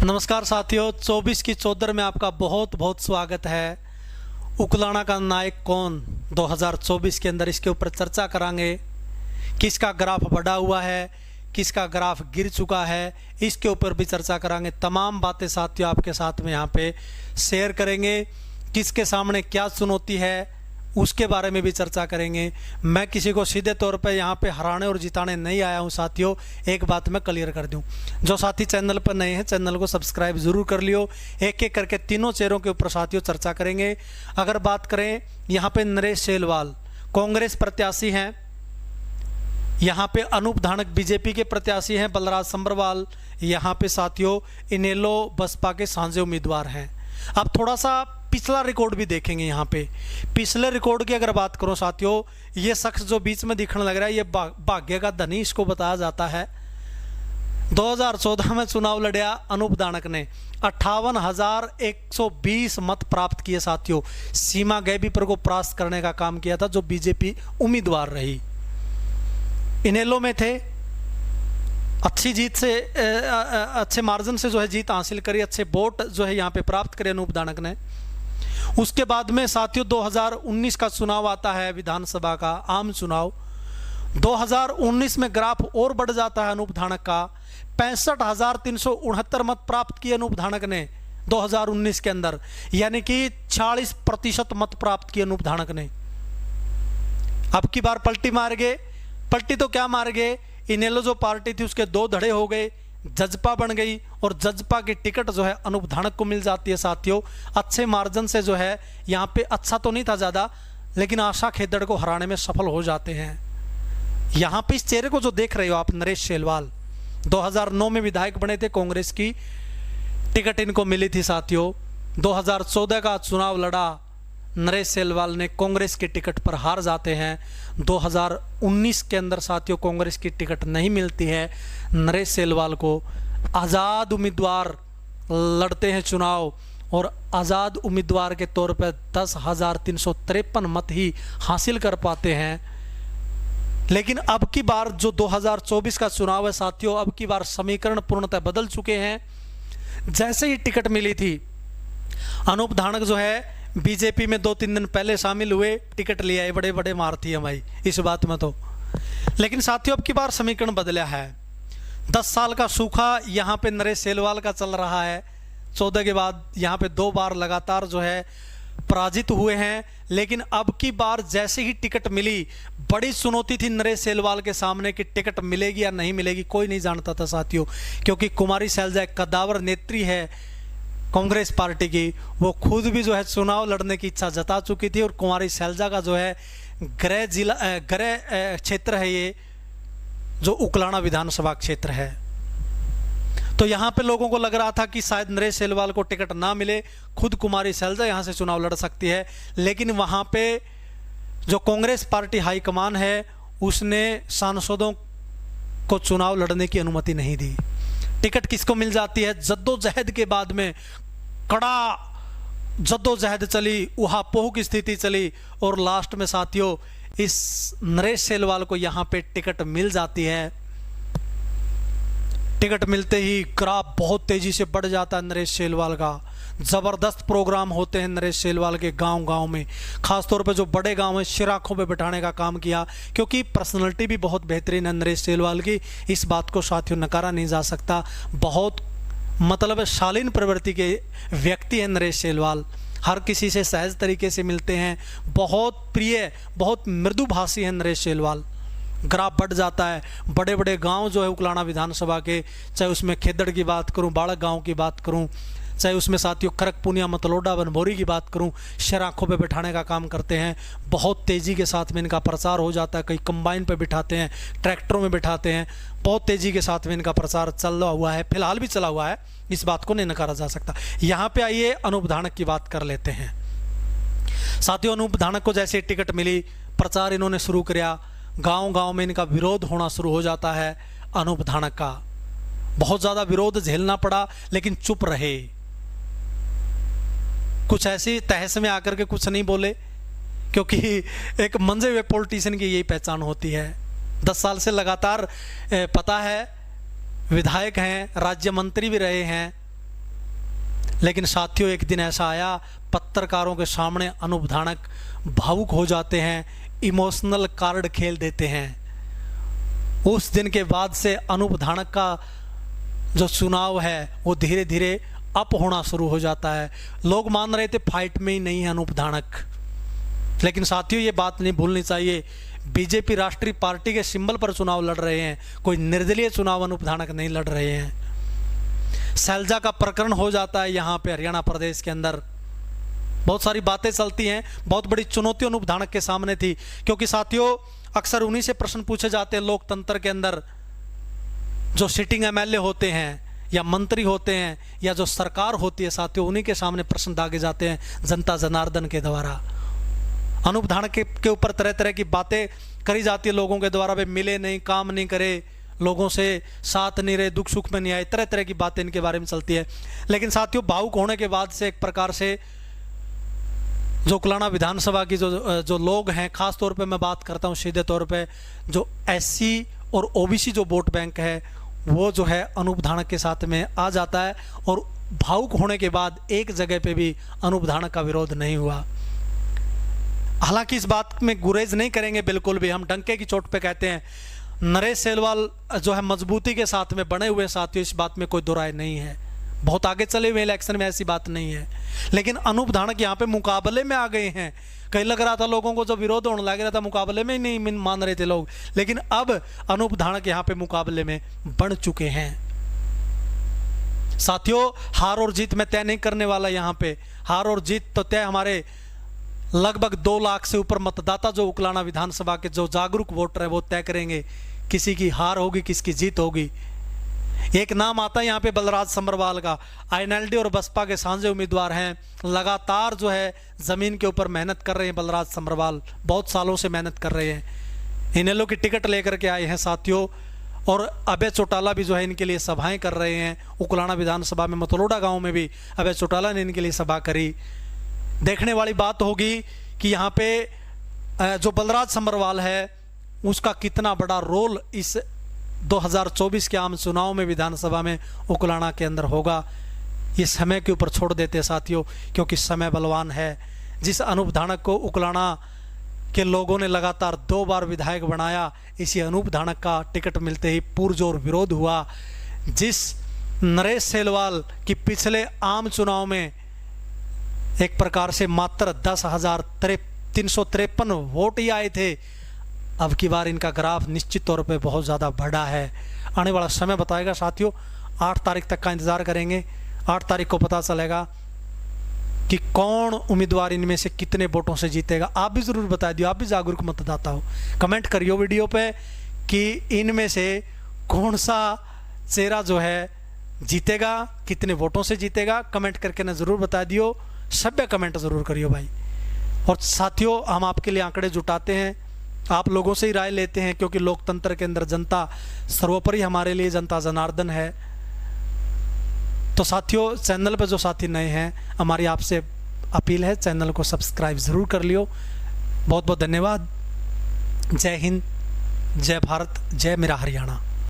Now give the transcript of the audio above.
नमस्कार साथियों, 24 की चौधर में आपका बहुत बहुत स्वागत है। उकलाना का नायक कौन 2024 के अंदर, इसके ऊपर चर्चा करांगे। किसका ग्राफ बढ़ा हुआ है, किसका ग्राफ गिर चुका है, इसके ऊपर भी चर्चा करांगे। तमाम बातें साथियों आपके साथ में यहाँ पे शेयर करेंगे। किसके सामने क्या चुनौती है उसके बारे में भी चर्चा करेंगे। मैं किसी को सीधे तौर पे यहाँ पे हराने और जिताने नहीं आया हूँ साथियों, एक बात मैं क्लियर कर दूँ। जो साथी चैनल पर नए हैं चैनल को सब्सक्राइब जरूर कर लियो। एक एक करके तीनों चेहरों के ऊपर साथियों चर्चा करेंगे। अगर बात करें यहाँ पे नरेश सेलवाल कांग्रेस प्रत्याशी हैं, यहाँ पे अनूप धानक बीजेपी के प्रत्याशी हैं, बलराज संबरवाल यहाँ पे साथियों इनेलो बसपा के साझे उम्मीदवार हैं। अब थोड़ा सा पिछला रिकॉर्ड भी देखेंगे। यहाँ पे पिछले रिकॉर्ड की अगर बात करो साथियों, ये शख्स जो बीच में दिखने लग रहा है ये भाग्य का धनी इसको बताया जाता है। 2014 में चुनाव लड़या अनूप धानक ने 58,120 मत प्राप्त किए साथियों। सीमा गैबीपर को परास्त करने का काम किया था, जो बीजेपी उम्मीदवार रही। इनेलो में थे, अच्छी जीत से अच्छे मार्जिन से जो है जीत हासिल करी, अच्छे वोट जो है यहाँ पे प्राप्त करे अनूप धानक ने। उसके बाद में साथियों 2019 का चुनाव आता है, विधानसभा का आम चुनाव। 2019 में ग्राफ और बढ़ जाता है अनूप धानक का। 65,369 मत प्राप्त किए अनूप धानक ने 2019 के अंदर, यानी कि 40% मत प्राप्त किए अनूप धानक ने। अब की बार पलटी मार गए। पलटी तो क्या मार गए, इनेलो जो पार्टी थी उसके दो धड़े हो गए, जजपा बन गई और जजपा की टिकट जो है अनूप धानक को मिल जाती है साथियों। अच्छे मार्जिन से जो है यहाँ पे, अच्छा तो नहीं था ज़्यादा, लेकिन आशा खेदड़ को हराने में सफल हो जाते हैं। यहाँ पे इस चेहरे को जो देख रहे हो आप, नरेश सेलवाल 2009 में विधायक बने थे, कांग्रेस की टिकट इनको मिली थी साथियों। 2014 का चुनाव लड़ा नरेश सेलवाल ने, कांग्रेस की टिकट पर हार जाते हैं। 2019 के अंदर साथियों कांग्रेस की टिकट नहीं मिलती है नरेश सेलवाल को। आज़ाद उम्मीदवार लड़ते हैं चुनाव और आज़ाद उम्मीदवार के तौर पर 10,353 मत ही हासिल कर पाते हैं। लेकिन अब की बार जो 2024 का चुनाव है साथियों, अब की बार समीकरण पूर्णतः बदल चुके हैं। जैसे ही टिकट मिली थी, अनूप धानक जो है बीजेपी में 2-3 दिन पहले शामिल हुए, टिकट ले आए, बड़े बड़े मारती है भाई इस बात में तो। लेकिन साथियों अब की बार समीकरण बदला है। 10 साल का सूखा यहाँ पे नरेश सेलवाल का चल रहा है। 14 के बाद यहाँ पे 2 बार लगातार जो है पराजित हुए हैं। लेकिन अब की बार जैसे ही टिकट मिली, बड़ी चुनौती थी नरेश सेलवाल के सामने कि टिकट मिलेगी या नहीं मिलेगी, कोई नहीं जानता था साथियों। क्योंकि कुमारी सैलजा एक कद्दावर नेत्री है कांग्रेस पार्टी की, वो खुद भी जो है चुनाव लड़ने की इच्छा जता चुकी थी। और कुमारी सैलजा का जो है गृह क्षेत्र है ये, जो उकलाना विधानसभा क्षेत्र है। तो यहाँ पे लोगों को लग रहा था कि शायद नरेश सेलवाल को टिकट ना मिले, खुद कुमारी सैलजा यहाँ से चुनाव लड़ सकती है। लेकिन वहाँ पे जो कांग्रेस पार्टी हाईकमान है उसने सांसदों को चुनाव लड़ने की अनुमति नहीं दी। टिकट किसको मिल जाती है, जद्दोजहद के बाद में कड़ा जद्दोजहद चली, उहापोह की स्थिति चली और लास्ट में साथियों इस नरेश सेलवाल को यहाँ पे टिकट मिल जाती है। टिकट मिलते ही ग्राफ बहुत तेजी से बढ़ जाता है नरेश सेलवाल का। जबरदस्त प्रोग्राम होते हैं नरेश सेलवाल के गांव-गांव में, खासतौर पे जो बड़े गांव हैं शिराखों पे बिठाने का काम किया। क्योंकि पर्सनैलिटी भी बहुत बेहतरीन है नरेश सेलवाल की, इस बात को साथियों नकारा नहीं जा सकता। बहुत मतलब शालीन प्रवृत्ति के व्यक्ति हैं नरेश सेलवाल, हर किसी से सहज तरीके से मिलते हैं, बहुत प्रिय, बहुत मृदुभाषी हैं नरेश सेलवाल। ग्राफ बढ़ जाता है। बड़े बड़े गांव जो है उकलाना विधानसभा के, चाहे उसमें खेदड़ की बात करूं, बाड़क गांव की बात करूं, चाहे उसमें साथियों खरकपुनिया, मतलोडा, बनभोरी की बात करूं, शराखों पे बिठाने का काम करते हैं। बहुत तेज़ी के साथ में इनका प्रचार हो जाता है। कई कंबाइन पे बिठाते हैं, ट्रैक्टरों में बिठाते हैं, बहुत तेज़ी के साथ में इनका प्रचार चल हुआ है, फिलहाल भी चला हुआ है, इस बात को नहीं नकारा जा सकता। यहाँ पे आइए अनूप धानक की बात कर लेते हैं साथियों। अनूप धानक को जैसे टिकट मिली, प्रचार इन्होंने शुरू किया, गांव-गांव में इनका विरोध होना शुरू हो जाता है। अनूप धानक का बहुत ज़्यादा विरोध झेलना पड़ा, लेकिन चुप रहे, कुछ ऐसी तहस में आकर के कुछ नहीं बोले, क्योंकि एक मंजे हुए पॉलिटिशियन की यही पहचान होती है। 10 साल से लगातार पता है विधायक हैं, राज्य मंत्री भी रहे हैं, लेकिन साथियों एक दिन ऐसा आया, पत्रकारों के सामने अनूप धानक भावुक हो जाते हैं, इमोशनल कार्ड खेल देते हैं। उस दिन के बाद से अनूप धानक का जो चुनाव है वो धीरे धीरे अप होना शुरू हो जाता है। लोग मान रहे थे फाइट में ही नहीं है अनूप धानक, लेकिन साथियों ये बात नहीं भूलनी चाहिए, बीजेपी राष्ट्रीय पार्टी के सिंबल पर चुनाव लड़ रहे हैं, कोई निर्दलीय चुनाव अनूप धानक नहीं लड़ रहे हैं। सैलजा का प्रकरण हो जाता है यहाँ पे हरियाणा प्रदेश के अंदर, बहुत सारी बातें चलती हैं, बहुत बड़ी चुनौती अनूप धानक के सामने थी, क्योंकि साथियों अक्सर उन्हीं से प्रश्न पूछे जाते हैं लोकतंत्र के अंदर। जो सिटिंग एमएलए होते हैं या मंत्री होते हैं या जो सरकार होती है साथियों, उन्हीं के सामने प्रश्न दागे जाते हैं जनता जनार्दन के द्वारा। अनूप धानक के ऊपर तरह तरह की बातें करी जाती है लोगों के द्वारा, वे मिले नहीं, काम नहीं करे, लोगों से साथ नहीं रहे, दुख सुख में नहीं आए, तरह तरह की बातें इनके बारे में चलती है। लेकिन साथियों भावुक होने के बाद से एक प्रकार से जो उकलाना विधानसभा की जो लोग हैं, खास तौर पे मैं बात करता हूँ सीधे तौर पे, जो एससी और ओबीसी जो वोट बैंक है वो जो है अनूप धानक के साथ में आ जाता है। और भावुक होने के बाद एक जगह पे भी अनूप धानक का विरोध नहीं हुआ। हालांकि इस बात में गुरेज नहीं करेंगे बिल्कुल भी, हम डंके की चोट पे कहते हैं, नरेश सेलवाल जो है मजबूती के साथ में बने हुए साथियों, इस बात में कोई दो राय नहीं है, बहुत आगे चले हुए इलेक्शन में, ऐसी बात नहीं है। लेकिन अनूप धानक यहाँ पे मुकाबले में आ गए हैं। कहीं लग रहा था लोगों को, जो विरोध होने लग रहा था, मुकाबले में ही नहीं मान रहे थे लोग, लेकिन अब अनूप धानक यहाँ पे मुकाबले में बढ़ चुके हैं। साथियों हार और जीत में तय नहीं करने वाला, यहाँ पे हार और जीत तो तय हमारे लगभग 2 लाख से ऊपर मतदाता जो उकलाना विधानसभा के जो जागरूक वोटर है वो तय करेंगे, किसी की हार होगी किसकी जीत होगी। एक नाम आता है यहाँ पे बलराज समरवाल का, आईएनएलडी और बसपा के साझे उम्मीदवार हैं, लगातार जो है जमीन के ऊपर मेहनत कर रहे हैं बलराज समरवाल, बहुत सालों से मेहनत कर रहे हैं, इनेलो की टिकट लेकर के आए हैं साथियों। और अभय चौटाला भी जो है इनके लिए सभाएं कर रहे हैं, उकलाना विधानसभा में मतलोडा गांव में भी अभय चौटाला ने इनके लिए सभा करी। देखने वाली बात होगी कि यहाँ पे जो बलराज समरवाल है उसका कितना बड़ा रोल इस 2024 के आम चुनाव में विधानसभा में उकलाना के अंदर होगा। ये समय के ऊपर छोड़ देते हैं साथियों, क्योंकि समय बलवान है। जिस अनूप धानक को उकलाना के लोगों ने लगातार 2 बार विधायक बनाया, इसी अनूप धानक का टिकट मिलते ही पुरजोर विरोध हुआ। जिस नरेश सेलवाल की पिछले आम चुनाव में एक प्रकार से मात्र 10,353 वोट ही आए थे, अब की बार इनका ग्राफ निश्चित तौर पे बहुत ज़्यादा बढ़ा है। आने वाला समय बताएगा साथियों, 8 तारीख तक का इंतज़ार करेंगे। 8 तारीख को पता चलेगा कि कौन उम्मीदवार इनमें से कितने वोटों से जीतेगा। आप भी ज़रूर बता दियो, आप भी जागरूक मतदाता हो, कमेंट करियो वीडियो पे कि इनमें से कौन सा चेहरा जो है जीतेगा, कितने वोटों से जीतेगा, कमेंट करके ना ज़रूर बता दियो, सभ्य कमेंट ज़रूर करियो भाई। और साथियों हम आपके लिए आंकड़े जुटाते हैं, आप लोगों से ही राय लेते हैं, क्योंकि लोकतंत्र के अंदर जनता सर्वोपरि हमारे लिए जनता जनार्दन है। तो साथियों चैनल पर जो साथी नए हैं, हमारी आपसे अपील है चैनल को सब्सक्राइब ज़रूर कर लियो। बहुत बहुत धन्यवाद। जय हिंद, जय भारत, जय मेरा हरियाणा।